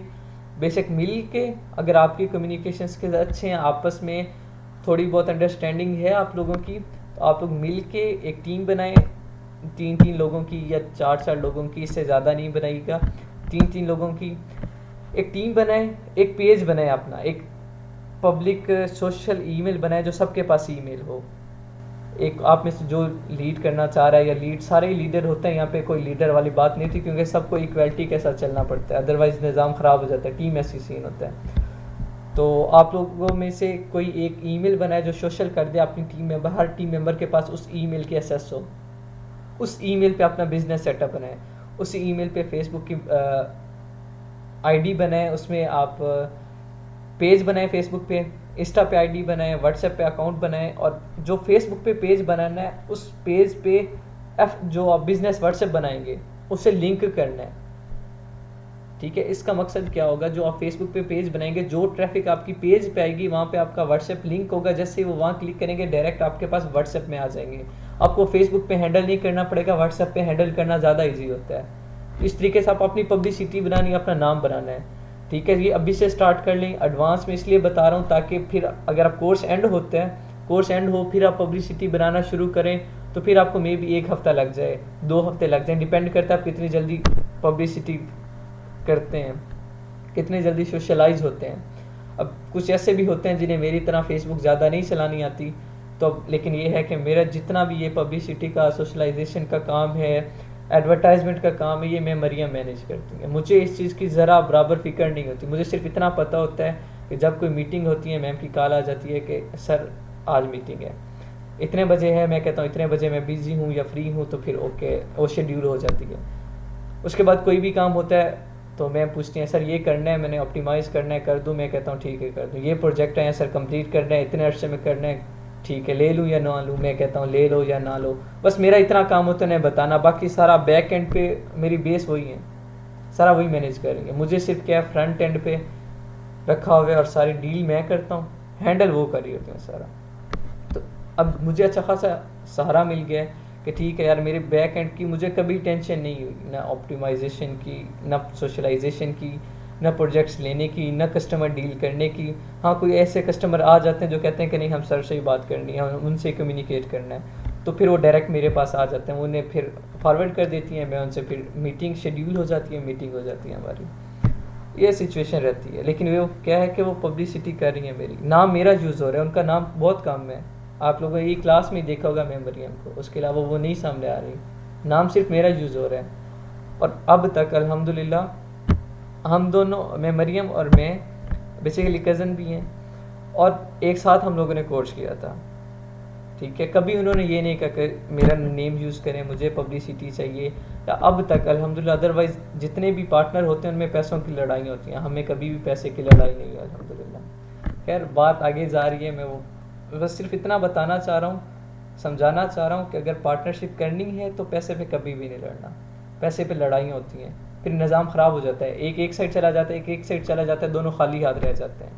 बेशक मिल के, अगर आपकी कम्युनिकेशन स्किल्स अच्छे हैं, आपस में थोड़ी बहुत अंडरस्टैंडिंग है आप लोगों की, तो आप लोग मिल के एक टीम बनाएं, 3-3 लोगों की या 4-4 लोगों की, इससे ज़्यादा नहीं बनाइएगा, 3-3 लोगों की एक टीम बनाएं, एक पेज बनाएं अपना, एक पब्लिक सोशल ईमेल बनाएं जो सबके पास ईमेल हो। एक आप में से जो लीड करना चाह रहा है, या लीड, सारे ही लीडर होते हैं, यहाँ पे कोई लीडर वाली बात नहीं थी, क्योंकि सबको इक्वलिटी के साथ चलना पड़ता है, अदरवाइज निज़ाम ख़राब हो जाता है, टीम ऐसी सीन होता है। तो आप लोगों में से कोई एक ईमेल बनाए जो सोशल कर दे अपनी टीम में, हर टीम मेंबर के पास उस ईमेल की एक्सेस हो, उस ईमेल पे अपना बिजनेस सेटअप बनाए, उस ईमेल पे फेसबुक की आईडी बनाए, उसमें आप पेज बनाए, फेसबुक पे, इंस्टा पे आईडी बनाए, व्हाट्सएप पे अकाउंट बनाए, और जो फेसबुक पे पेज बनाना है उस पेज पे जो आप बिजनेस व्हाट्सएप बनाएंगे उससे लिंक करना है। ठीक है, इसका मकसद क्या होगा? जो आप फेसबुक पे पेज बनाएंगे, जो ट्रैफिक आपकी पेज पे आएगी वहाँ पे आपका व्हाट्सएप लिंक होगा, जैसे वो वहाँ क्लिक करेंगे डायरेक्ट आपके पास व्हाट्सएप में आ जाएंगे। आपको फेसबुक पे हैंडल नहीं करना पड़ेगा, व्हाट्सएप पे हैंडल करना ज़्यादा ईजी होता है। इस तरीके से आप अपनी पब्लिसिटी बनानी है, अपना नाम बनाना है। ठीक है, ये अभी से स्टार्ट कर लें, एडवांस में इसलिए बता रहा हूँ ताकि फिर अगर आप कोर्स एंड होते हैं, कोर्स एंड हो, फिर आप पब्लिसिटी बनाना शुरू करें तो फिर आपको मे भी 1 हफ्ता लग जाए, 2 हफ्ते लग जाए, डिपेंड करता है आप कितनी जल्दी पब्लिसिटी करते हैं, कितने जल्दी सोशलाइज होते हैं। अब कुछ ऐसे भी होते हैं जिन्हें मेरी तरह फेसबुक ज़्यादा नहीं चलानी आती, तो लेकिन ये है कि मेरा जितना भी ये पब्लिसिटी का, सोशलाइजेशन का काम है, एडवर्टाइजमेंट का काम है, ये मैं मरियम मैनेज करती है। मुझे इस चीज़ की ज़रा बराबर फिक्र नहीं होती। मुझे सिर्फ इतना पता होता है कि जब कोई मीटिंग होती है, मैम की कॉल आ जाती है कि सर आज मीटिंग है, इतने बजे है, मैं कहता हूँ इतने बजे मैं बिज़ी हूँ या फ्री हूँ, तो फिर ओके वो शेड्यूल हो जाती है। उसके बाद कोई भी काम होता है तो मैं पूछती हैं सर ये करना है, मैंने ऑप्टिमाइज़ करना है, कर दूँ? मैं कहता हूँ ठीक है कर दूँ। ये प्रोजेक्ट है सर कंप्लीट करना है, इतने अर्से में करना है, ठीक है ले लूँ या ना लूँ? मैं कहता हूँ ले लो या ना लो। बस मेरा इतना काम होता है बताना, बाकी सारा बैक एंड पे मेरी बेस वही है, सारा वही मैनेज करेंगे। मुझे सिर्फ क्या फ्रंट एंड पे रखा हुआ है और सारी डील मैं करता हूँ, हैंडल वो कर रही होती है सारा। तो अब मुझे अच्छा खासा सहारा मिल गया है कि ठीक है यार, मेरे बैक एंड की मुझे कभी टेंशन नहीं हुई, ना ऑप्टिमाइजेशन की, ना सोशलाइजेशन की, ना प्रोजेक्ट्स लेने की, ना कस्टमर डील करने की। हाँ, कोई ऐसे कस्टमर आ जाते हैं जो कहते हैं कि नहीं हम सर से ही बात करनी है, उनसे कम्युनिकेट करना है, तो फिर वो डायरेक्ट मेरे पास आ जाते हैं, उन्हें फिर फॉरवर्ड कर देती हैं, मैं उनसे फिर मीटिंग शेड्यूल हो जाती है, मीटिंग हो जाती है हमारी। ये सिचुएशन रहती है। लेकिन वो क्या है कि वो पब्लिसिटी कर रही है मेरी, नाम मेरा यूज़ हो रहा है, उनका नाम बहुत कम है। आप लोगों ने ये क्लास में देखा होगा मैं मरियम को, उसके अलावा वो नहीं सामने आ रही, नाम सिर्फ मेरा यूज़ हो रहा है। और अब तक अल्हम्दुलिल्लाह हम दोनों, मैं मरियम और मैं बेसिकली कज़न भी हैं, और एक साथ हम लोगों ने कोर्स किया था, ठीक है। कभी उन्होंने ये नहीं कहा कि मेरा नेम यूज़ करें, मुझे पब्लिसिटी चाहिए, या अब तक अल्हम्दुलिल्लाह। अदरवाइज़ जितने भी पार्टनर होते हैं उनमें पैसों की लड़ाई होती हैं, हमें कभी भी पैसे की लड़ाई नहीं है अल्हम्दुलिल्लाह। खैर बात आगे जा रही है, मैं वो बस सिर्फ इतना बताना चाह रहा हूँ, समझाना चाह रहा हूँ कि अगर पार्टनरशिप करनी है तो पैसे पे कभी भी नहीं लड़ना, पैसे पे लड़ाई होती हैं, फिर निज़ाम ख़राब हो जाता है, एक साइड चला जाता है, एक साइड चला जाता है, दोनों खाली हाथ रह जाते हैं।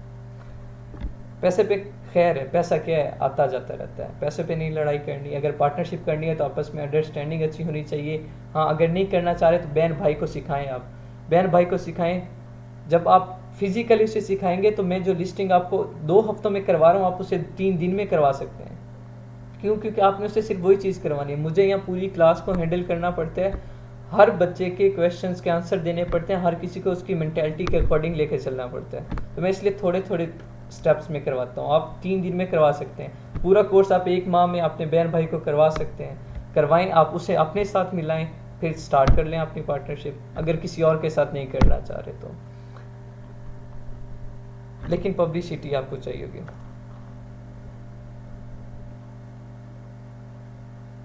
पैसे पे खैर है, पैसा क्या है, आता जाता रहता है, पैसे पे नहीं लड़ाई करनी। अगर पार्टनरशिप करनी है तो आपस में अंडरस्टैंडिंग अच्छी होनी चाहिए। हाँ, अगर नहीं करना चाह रहे तो बहन भाई को सिखाएं, आप बहन भाई को सिखाएं। जब आप फिजिकली उसे सिखाएंगे तो मैं जो लिस्टिंग आपको 2 हफ्तों में करवा रहा हूँ, आप उसे 3 दिन में करवा सकते हैं। क्यों? क्योंकि आपने उससे सिर्फ वही चीज़ करवानी है। मुझे यहाँ पूरी क्लास को हैंडल करना पड़ता है, हर बच्चे के क्वेश्चंस के आंसर देने पड़ते हैं, हर किसी को उसकी मेंटालिटी के अकॉर्डिंग लेके चलना पड़ता है। तो मैं इसलिए थोड़े थोड़े स्टेप्स में करवाता हूँ। आप 3 दिन में करवा सकते हैं, पूरा कोर्स आप 1 माह में अपने बहन भाई को करवा सकते हैं। करवाएं, आप उसे अपने साथ मिलाएं, फिर स्टार्ट कर लें अपनी पार्टनरशिप, अगर किसी और के साथ नहीं करना चाह रहे तो। लेकिन पब्लिसिटी आपको चाहिए होगी।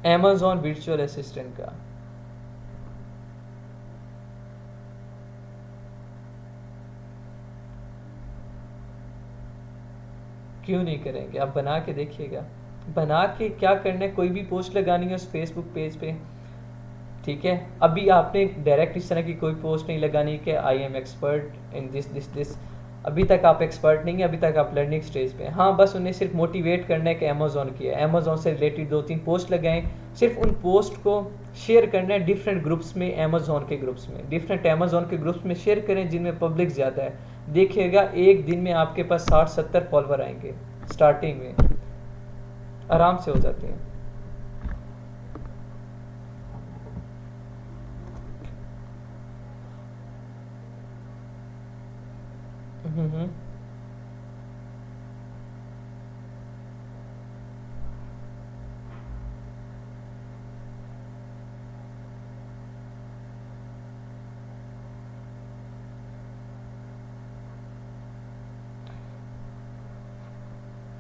अमेज़न वर्चुअल असिस्टेंट का क्यों नहीं करेंगे? आप बना के देखिएगा, बना के क्या करना है, कोई भी पोस्ट लगानी है उस फेसबुक पेज पे, ठीक है। अभी आपने डायरेक्ट इस तरह की कोई पोस्ट नहीं लगानी कि I am expert in this this this. अभी तक आप एक्सपर्ट नहीं है, अभी तक आप लर्निंग स्टेज पे हैं। हाँ, बस उन्हें सिर्फ मोटिवेट करना है कि अमेज़ॉन की है, अमेज़ॉन से रिलेटेड 2-3 पोस्ट लगाएं। सिर्फ उन पोस्ट को शेयर करना है डिफरेंट ग्रुप्स में, अमेज़ॉन के ग्रुप्स में, डिफरेंट अमेज़ॉन के ग्रुप्स में शेयर करें जिनमें पब्लिक ज़्यादा है। देखिएगा एक दिन में आपके पास 60-70 फॉलोवर आएंगे, स्टार्टिंग में आराम से हो जाते हैं। हम्म।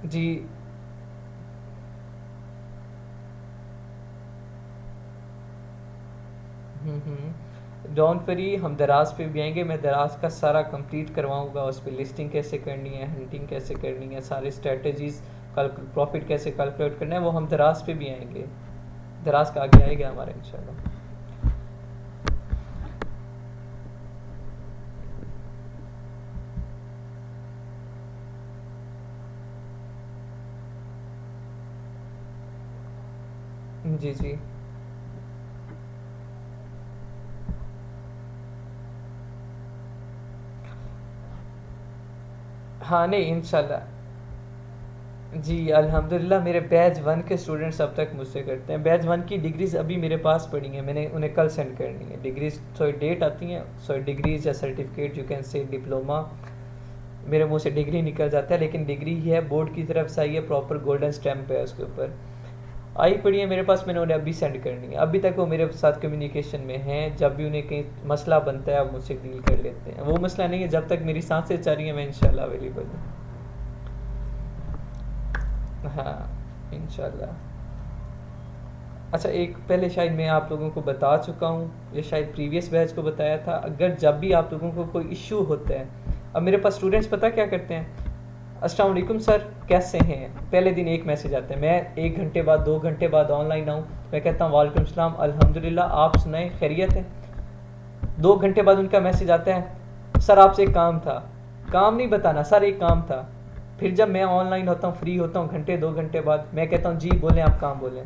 जी। डोंट वरी, हम दराज पे भी आएंगे, मैं दराज का सारा कंप्लीट करवाऊंगा, उस पर लिस्टिंग कैसे करनी है, हंटिंग कैसे करनी है, सारे स्ट्रेटजीज, प्रॉफिट कैसे कैलकुलेट करना है, वो हम दराज पे भी आएंगे। दराज का आगे आएगा हमारा इंशाल्लाह। जी जी। हाँ नहीं, इंशाल्लाह। जी अल्हम्दुलिल्लाह, मेरे बैच 1 के स्टूडेंट्स अब तक मुझसे करते हैं। बैच 1 की डिग्रीज़ अभी मेरे पास पड़ी हैं, मैंने उन्हें कल सेंड करनी है डिग्रीज। सॉरी डेट आती हैं, सॉरी डिग्रीज या certificate, you can say diploma. मेरे मुंह से डिग्री निकल जाता है, लेकिन डिग्री ही है, बोर्ड की तरफ से आई है, प्रॉपर गोल्डन स्टैम्प है उसके ऊपर, आई पड़ी है मेरे पास। मैंने उन्हें अभी सेंड करनी है, अभी तक वो मेरे साथ कम्युनिकेशन में हैं। जब भी उन्हें कहीं मसला बनता है, अब मुझसे डील कर लेते हैं। वो मसला नहीं है, जब तक मेरी सांसें चल रही हैं मैं इंशाल्लाह अवेलेबल हूँ। हाँ इंशाल्लाह। अच्छा, एक पहले शायद मैं आप लोगों को बता चुका हूँ, या शायद प्रीवियस बैच को बताया था, अगर जब भी आप लोगों को कोई इशू होता है, अब मेरे पास स्टूडेंट्स पता क्या करते हैं, अस्सलाम वालेकुम सर कैसे हैं, पहले दिन एक मैसेज आता है, मैं 1 घंटे बाद 2 घंटे बाद ऑनलाइन आऊँ, मैं कहता हूँ वालेकुम सलाम अल्हम्दुलिल्लाह, आप सुनाएं खैरियत है। 2 घंटे बाद उनका मैसेज आता है, सर आपसे एक काम था। काम नहीं बताना सर, एक काम था। फिर जब मैं ऑनलाइन होता हूँ, फ्री होता हूँ, 1-2 घंटे बाद, मैं कहता हूँ जी बोलें, आप काम बोलें।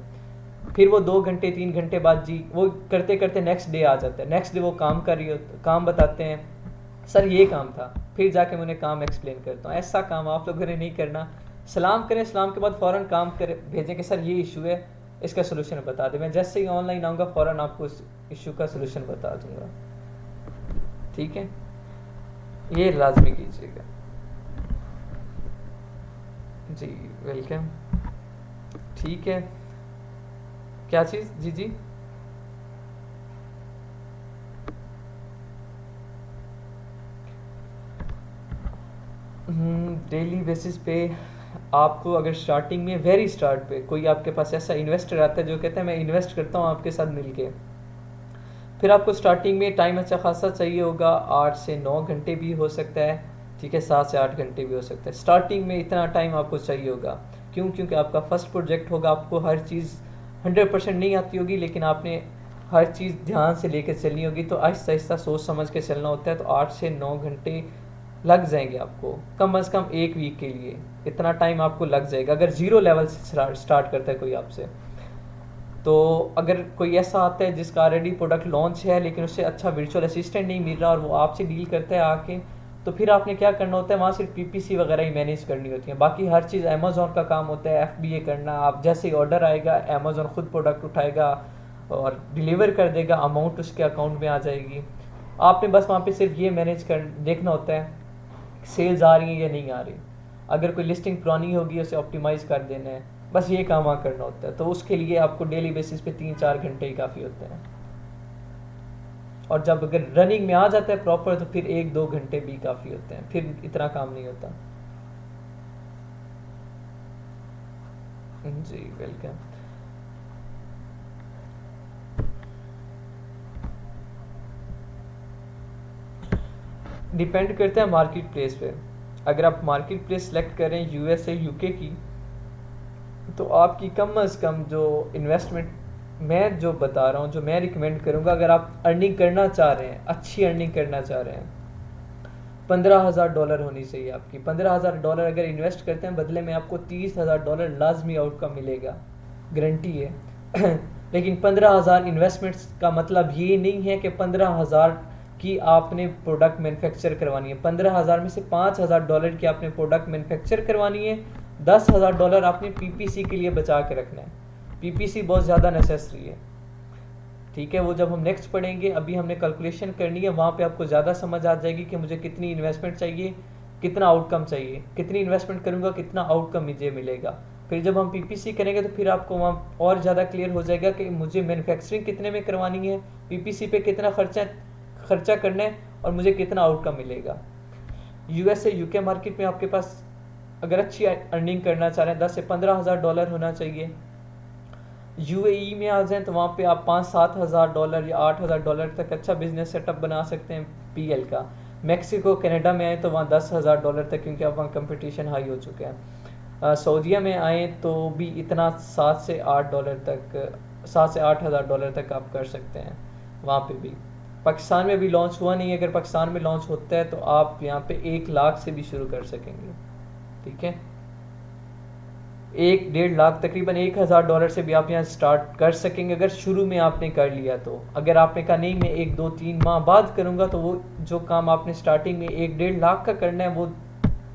फिर वो 2 घंटे 3 घंटे बाद जी वो करते करते नेक्स्ट डे आ जाता है, नेक्स्ट डे वो काम कर रही हो, काम बताते हैं सर ये काम था, फिर जाके मैं उन्हें काम एक्सप्लेन करता हूँ। ऐसा काम आप लोगों ने नहीं करना। सलाम करें, सलाम के बाद फ़ौरन काम करें, भेजें कि सर ये इशू है, इसका सोल्यूशन बता दें। मैं जैसे ही ऑनलाइन आऊँगा फ़ौरन आपको उस इशू का सोल्यूशन बता दूँगा। ठीक है, ये लाजमी कीजिएगा जी। वेलकम। ठीक है, क्या चीज़? जी जी डेली बेसिस पे आपको अगर स्टार्टिंग में वेरी स्टार्ट पे कोई आपके पास ऐसा इन्वेस्टर आता है जो कहता है मैं इन्वेस्ट करता हूँ आपके साथ मिलके, फिर आपको स्टार्टिंग में टाइम अच्छा खासा चाहिए होगा, 8 से 9 घंटे भी हो सकता है, ठीक है, 7 से 8 घंटे भी हो सकता है। स्टार्टिंग में इतना टाइम आपको चाहिए होगा। क्यों? क्योंकि आपका फर्स्ट प्रोजेक्ट होगा, आपको हर चीज़ 100% नहीं आती होगी, लेकिन आपने हर चीज़ ध्यान से लेकर चलनी होगी, तो आहिस्ता आहिस्ता सोच समझ के चलना होता है। तो 8 से 9 घंटे लग जाएंगे आपको, कम से कम 1 वीक के लिए इतना टाइम आपको लग जाएगा, अगर ज़ीरो लेवल से स्टार्ट करता है कोई आपसे। तो अगर कोई ऐसा आता है जिसका ऑलरेडी प्रोडक्ट लॉन्च है लेकिन उससे अच्छा वर्चुअल असिस्टेंट नहीं मिल रहा और वो आपसे डील करता है आके, तो फिर आपने क्या करना होता है, वहाँ सिर्फ पीपीसी वगैरह ही मैनेज करनी होती है, बाकी हर चीज़ अमेज़ॉन का काम होता है, एफबीए करना। आप जैसे ही ऑर्डर आएगा अमेज़ॉन खुद प्रोडक्ट उठाएगा और डिलीवर कर देगा, अमाउंट उसके अकाउंट में आ जाएगी। आपने बस वहाँ पे सिर्फ ये मैनेज कर देखना होता है सेल्स आ रही है या नहीं आ रही, अगर कोई लिस्टिंग पुरानी होगी उसे ऑप्टिमाइज़ कर देना है, बस ये काम वहाँ करना होता है। तो उसके लिए आपको डेली बेसिस पे 3-4 घंटे ही काफ़ी होते हैं, और जब अगर रनिंग में आ जाता है प्रॉपर तो फिर 1-2 घंटे भी काफ़ी होते हैं, फिर इतना काम नहीं होता जी। वेलकम। डिपेंड करता है मार्केट प्लेस पे। अगर आप मार्केट प्लेस सेलेक्ट करें यूएसए यूके की, तो आपकी कम अज़ कम जो इन्वेस्टमेंट मैं जो बता रहा हूँ, जो मैं रिकमेंड करूँगा, अगर आप अर्निंग करना चाह रहे हैं, अच्छी अर्निंग करना चाह रहे हैं, $15,000 होनी चाहिए आपकी। $15,000 अगर इन्वेस्ट करते हैं, बदले में आपको $30,000 लाजमी आउटकम मिलेगा, गारंटी है। लेकिन 15,000 इन्वेस्टमेंट्स का मतलब ये नहीं है कि 15,000 की आपने प्रोडक्ट मैन्युफैक्चर करवानी है। 15,000 में से $5,000 की आपने प्रोडक्ट मैन्युफैक्चर करवानी है, $10,000 आपने पीपीसी के लिए बचा के रखना है। पीपीसी बहुत ज़्यादा नेसेसरी है, ठीक है, वो जब हम नेक्स्ट पढ़ेंगे, अभी हमने कैलकुलेशन करनी है, वहाँ पे आपको ज़्यादा समझ आ जाएगी कि मुझे कितनी इन्वेस्टमेंट चाहिए, कितना आउटकम चाहिए, कितनी इन्वेस्टमेंट करूँगा कितना आउटकम मुझे मिलेगा। फिर जब हम पीपीसी करेंगे तो फिर आपको वहाँ और ज़्यादा क्लियर हो जाएगा कि मुझे मैन्युफैक्चरिंग कितने में करवानी है, पीपीसी पे कितना खर्चा करना है और मुझे कितना आउटकम मिलेगा। यूएसए यूके मार्केट में आपके पास अगर अच्छी अर्निंग करना चाह रहे हैं, $10,000 से $15,000 होना चाहिए। यूएई में आ जाएं तो वहाँ पे आप $5,000-7,000 या $8,000 तक अच्छा बिजनेस सेटअप बना सकते हैं पीएल का। मैक्सिको कनाडा में आए तो वहाँ $10,000 तक, क्योंकि अब वहाँ कंपटीशन हाई हो चुके हैं। सऊदीया में आए तो भी इतना $7,000 तक आप कर सकते हैं वहाँ पे भी। पाकिस्तान में भी लॉन्च हुआ नहीं है, अगर पाकिस्तान में लॉन्च होता है तो आप यहाँ पे 1 लाख से भी शुरू कर सकेंगे, ठीक है, 1-1.5 लाख, तकरीबन $1,000 से भी आप यहाँ स्टार्ट कर सकेंगे अगर शुरू में आपने कर लिया तो। अगर आपने कहा नहीं मैं 1-2-3 माह बाद करूँगा, तो वो जो काम आपने स्टार्टिंग में 1-1.5 लाख का करना है, वो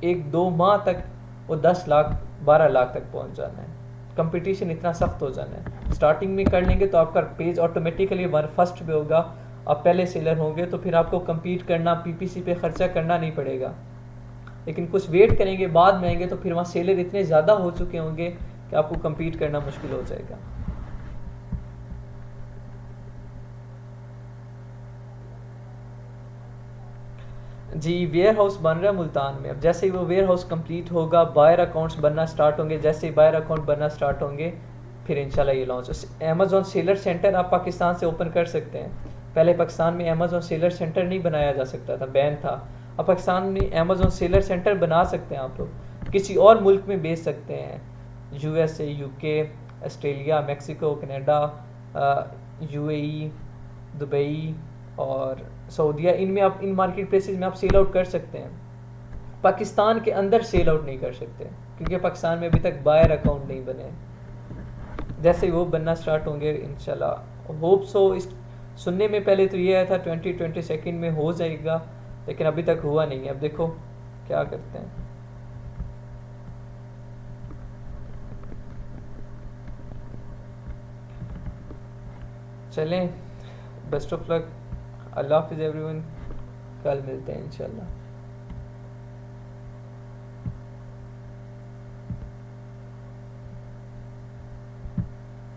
1-2 माह तक वो 10 लाख 12 लाख तक पहुँच जाना है। कंपटीशन इतना सख्त हो जाना है। स्टार्टिंग में कर लेंगे तो आपका पेज ऑटोमेटिकली फर्स्ट पे होगा, आप पहले सेलर होंगे, तो फिर आपको कम्पीट करना, पीपीसी पे खर्चा करना नहीं पड़ेगा। लेकिन कुछ वेट करेंगे, बाद में आएंगे तो फिर वहाँ सेलर इतने ज़्यादा हो चुके होंगे कि आपको कम्पीट करना मुश्किल हो जाएगा। जी, वेयर हाउस बन रहा है मुल्तान में। अब जैसे ही वो वेयर हाउस कंप्लीट होगा, बायर अकाउंट्स बनना स्टार्ट होंगे, जैसे ही बायर अकाउंट बनना स्टार्ट होंगे फिर इंशाल्लाह ये लॉन्च। अमेज़ॉन सेलर सेंटर आप पाकिस्तान से ओपन कर सकते हैं। पहले पाकिस्तान में अमेज़ॉन सेलर सेंटर नहीं बनाया जा सकता था, बैन था। अब पाकिस्तान में अमेज़ॉन सेलर सेंटर बना सकते हैं आप लोग, किसी और मुल्क में बेच सकते हैं, USA, UK, Australia, Mexico, Canada, UAE, Dubai और सऊदीया, इनमें आप इन मार्केट प्लेसेस में आप सेल आउट कर सकते हैं। पाकिस्तान के अंदर सेल आउट नहीं कर सकते क्योंकि पाकिस्तान में अभी तक बायर अकाउंट नहीं बने। जैसे ही वो बनना स्टार्ट होंगे इंशाल्लाह, होप सो। इस सुनने में पहले तो ये आया था 2022 में हो जाएगा, लेकिन अभी तक हुआ नहीं है। अब देखो क्या करते हैं। चलें, बेस्ट ऑफ लक, अल्लाह हाफिज़ एवरीवन, कल मिलते हैं इंशाल्लाह।